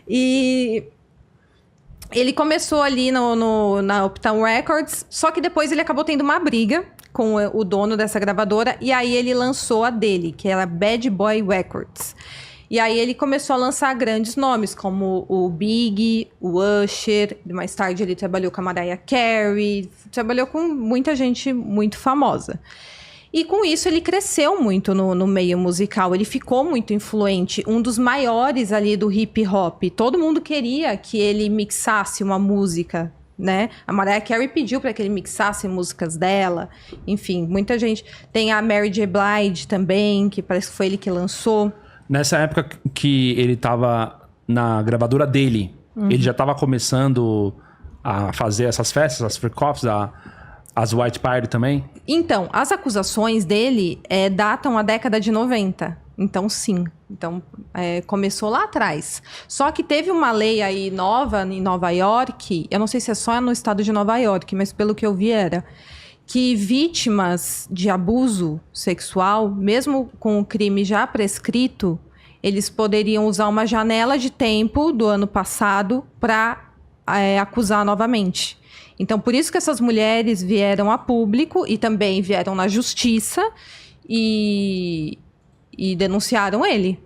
E ele começou ali na Uptown Records, só que depois ele acabou tendo uma briga com o dono dessa gravadora, e aí ele lançou a dele, que era Bad Boy Records. E aí ele começou a lançar grandes nomes, como o Big, o Usher, mais tarde ele trabalhou com a Mariah Carey, trabalhou com muita gente muito famosa. E com isso ele cresceu muito no meio musical, ele ficou muito influente, um dos maiores ali do hip hop. Todo mundo queria que ele mixasse uma música, né? A Mariah Carey pediu para que ele mixasse músicas dela. Enfim, muita gente. Tem a Mary J. Blige também, que parece que foi ele que lançou. Nessa época que ele tava na gravadora dele, ele já tava começando a fazer essas festas, as freak-offs, as White Party também? Então, as acusações dele datam a década de 90. Então, sim. Então, começou lá atrás. Só que teve uma lei aí nova em Nova York, eu não sei se é só no estado de Nova York, mas pelo que eu vi era, que vítimas de abuso sexual, mesmo com o crime já prescrito, eles poderiam usar uma janela de tempo do ano passado para acusar novamente. Então, por isso que essas mulheres vieram a público e também vieram na justiça e denunciaram ele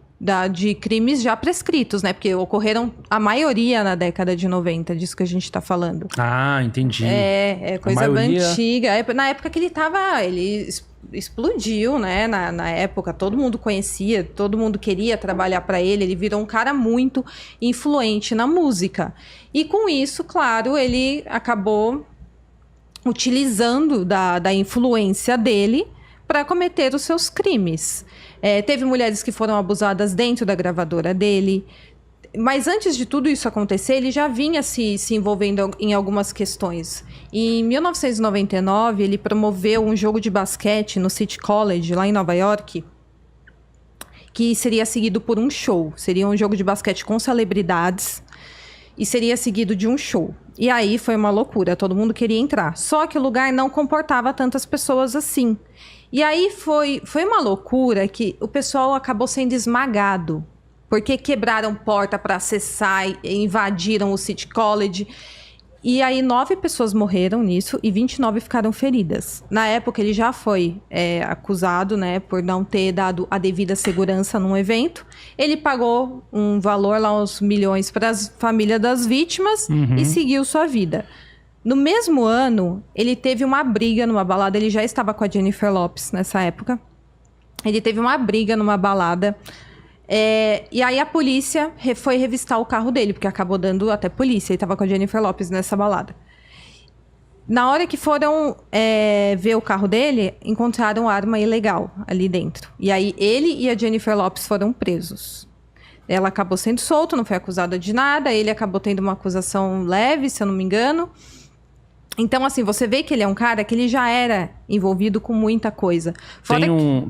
de crimes já prescritos, né? Porque ocorreram a maioria na década de 90, disso que a gente tá falando. Ah, entendi. É coisa maioria... antiga. Na época que ele explodiu, né? Na época, todo mundo conhecia, todo mundo queria trabalhar para ele. Ele virou um cara muito influente na música. E com isso, claro, ele acabou utilizando da influência dele para cometer os seus crimes. Teve mulheres que foram abusadas dentro da gravadora dele. Mas antes de tudo isso acontecer, ele já vinha se envolvendo em algumas questões. Em 1999, ele promoveu um jogo de basquete no City College, lá em Nova York, que seria seguido por um show. Seria um jogo de basquete com celebridades e seria seguido de um show. E aí foi uma loucura, todo mundo queria entrar. Só que o lugar não comportava tantas pessoas assim. E aí foi uma loucura que o pessoal acabou sendo esmagado. Porque quebraram porta para acessar, invadiram o City College. E aí 9 pessoas morreram nisso e 29 ficaram feridas. Na época ele já foi acusado, né, por não ter dado a devida segurança num evento. Ele pagou um valor lá, uns milhões, para as famílias das vítimas e seguiu sua vida. No mesmo ano, ele teve uma briga numa balada. Ele já estava com a Jennifer Lopez nessa época. Ele teve uma briga numa balada. E aí a polícia foi revistar o carro dele, porque acabou dando até polícia. Ele estava com a Jennifer Lopez nessa balada. Na hora que foram ver o carro dele, encontraram arma ilegal ali dentro. E aí ele e a Jennifer Lopez foram presos. Ela acabou sendo solta, não foi acusada de nada. Ele acabou tendo uma acusação leve, se eu não me engano. Então, assim, você vê que ele é um cara que ele já era envolvido com muita coisa.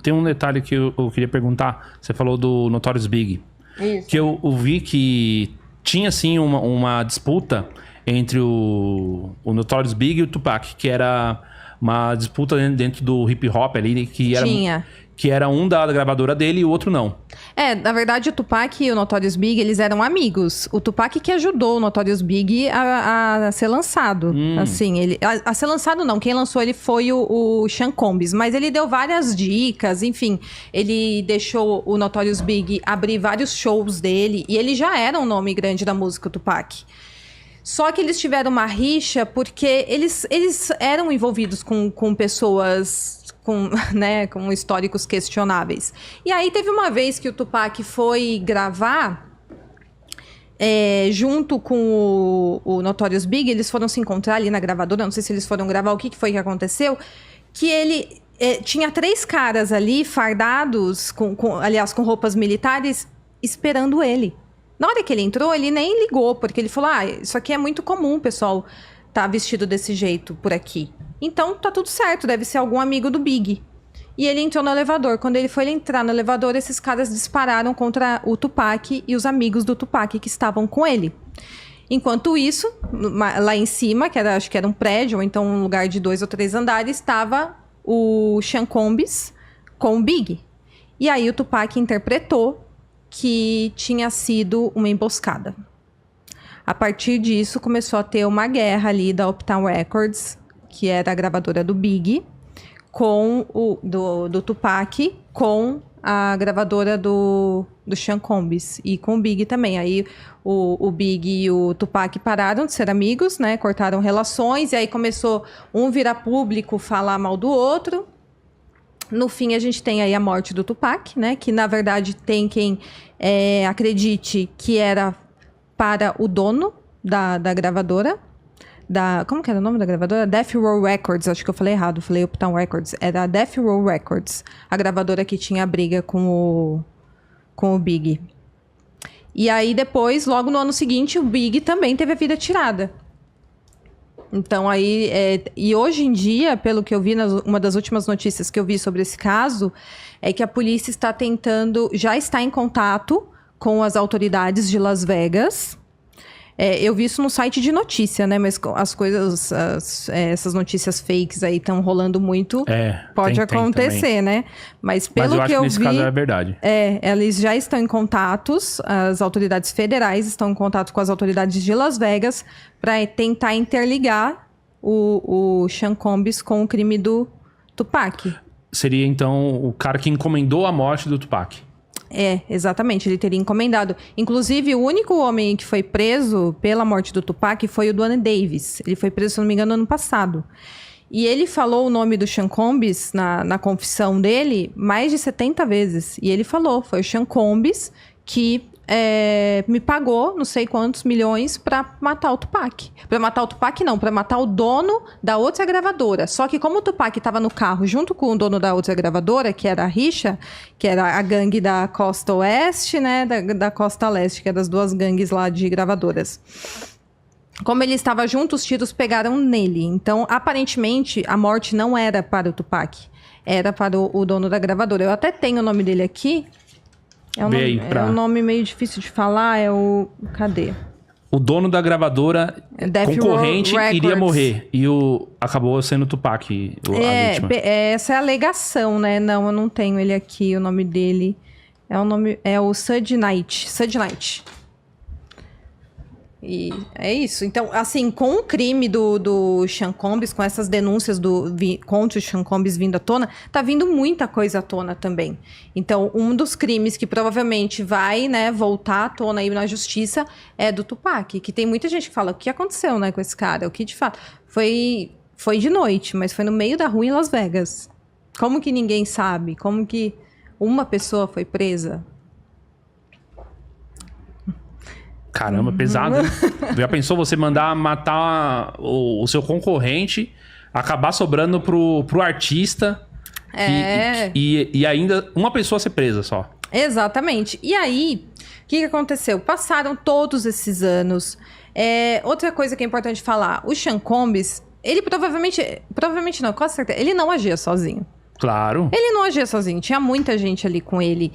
Tem um detalhe que eu queria perguntar. Você falou do Notorious Big. Isso. Que eu vi que tinha, assim, uma disputa entre o Notorious Big e o Tupac. Que era uma disputa dentro do hip hop ali. Que era um da gravadora dele e o outro não. Na verdade, o Tupac e o Notorious Big, eles eram amigos. O Tupac que ajudou o Notorious Big a ser lançado. Assim, a ser lançado não, quem lançou ele foi o Sean Combs. Mas ele deu várias dicas, enfim. Ele deixou o Notorious Big abrir vários shows dele. E ele já era um nome grande da música, o Tupac. Só que eles tiveram uma rixa porque eles eram envolvidos com pessoas... com históricos questionáveis. E aí teve uma vez que o Tupac foi gravar junto com o Notorious Big, eles foram se encontrar ali na gravadora, não sei se eles foram gravar, o que foi que aconteceu, que ele tinha 3 caras ali fardados, aliás, com roupas militares, esperando ele. Na hora que ele entrou, ele nem ligou, porque ele falou, isso aqui é muito comum, o pessoal tá vestido desse jeito por aqui. Então, tá tudo certo, deve ser algum amigo do Big. E ele entrou no elevador. Quando ele foi entrar no elevador, esses caras dispararam contra o Tupac e os amigos do Tupac que estavam com ele. Enquanto isso, lá em cima, acho que era um prédio, ou então um lugar de 2 ou 3 andares, estava o Sean Combs com o Big. E aí o Tupac interpretou que tinha sido uma emboscada. A partir disso, começou a ter uma guerra ali da Uptown Records, que era a gravadora do Big, do Tupac, com a gravadora do Sean Combs e com o Big também. Aí o Big e o Tupac pararam de ser amigos, né? Cortaram relações, e aí começou um virar público, falar mal do outro. No fim, a gente tem aí a morte do Tupac, né? Que, na verdade, tem quem acredite que era para o dono da gravadora. Como que era o nome da gravadora? Death Row Records. Acho que eu falei errado. Falei Uptown Records. Era a Death Row Records. A gravadora que tinha a briga com o Big. E aí, depois, logo no ano seguinte, o Big também teve a vida tirada. Então, aí... e hoje em dia, pelo que eu vi, uma das últimas notícias que eu vi sobre esse caso, é que a polícia já está em contato com as autoridades de Las Vegas. Eu vi isso no site de notícia, né? Mas as coisas, essas notícias fakes aí estão rolando muito. Pode acontecer, né? Mas pelo que eu vi... nesse caso é verdade. Eles já estão em contatos, as autoridades federais estão em contato com as autoridades de Las Vegas para tentar interligar o Sean Combs com o crime do Tupac. Seria, então, o cara que encomendou a morte do Tupac. Exatamente, ele teria encomendado. Inclusive, o único homem que foi preso pela morte do Tupac foi o Duane Davis. Ele foi preso, se não me engano, ano passado. E ele falou o nome do Sean Combs na confissão dele mais de 70 vezes. E ele falou, foi o Sean Combs que me pagou não sei quantos milhões pra matar o Tupac. Pra matar o Tupac, não, pra matar o dono da outra gravadora. Só que como o Tupac tava no carro junto com o dono da outra gravadora, que era a rixa, que era a gangue da costa oeste, né, da costa leste, que eram as duas gangues lá de gravadoras. Como ele estava junto, os tiros pegaram nele. Então, aparentemente, a morte não era para o Tupac. Era para o dono da gravadora. Eu até tenho o nome dele aqui. É um nome meio difícil de falar, cadê? O dono da gravadora concorrente iria morrer. E acabou sendo o Tupac, a vítima. Essa é a alegação, né? Não, eu não tenho ele aqui, o nome dele. É o Suge Knight. Suge Knight. E é isso. Então, assim, com o crime do Sean Combs, com essas denúncias contra o Sean Combs vindo à tona, tá vindo muita coisa à tona também. Então, um dos crimes que provavelmente vai, né, voltar à tona aí na justiça é do Tupac. Que tem muita gente que fala, o que aconteceu, né, com esse cara? O que de fato... Foi de noite, mas foi no meio da rua em Las Vegas. Como que ninguém sabe? Como que uma pessoa foi presa? Caramba, pesado, hein? Já pensou você mandar matar o seu concorrente, acabar sobrando pro artista e ainda uma pessoa ser presa só? Exatamente. E aí, o que aconteceu? Passaram todos esses anos. Outra coisa que é importante falar, o Sean Combs, ele provavelmente não, com certeza, ele não agia sozinho. Claro. Ele não agia sozinho, tinha muita gente ali com ele.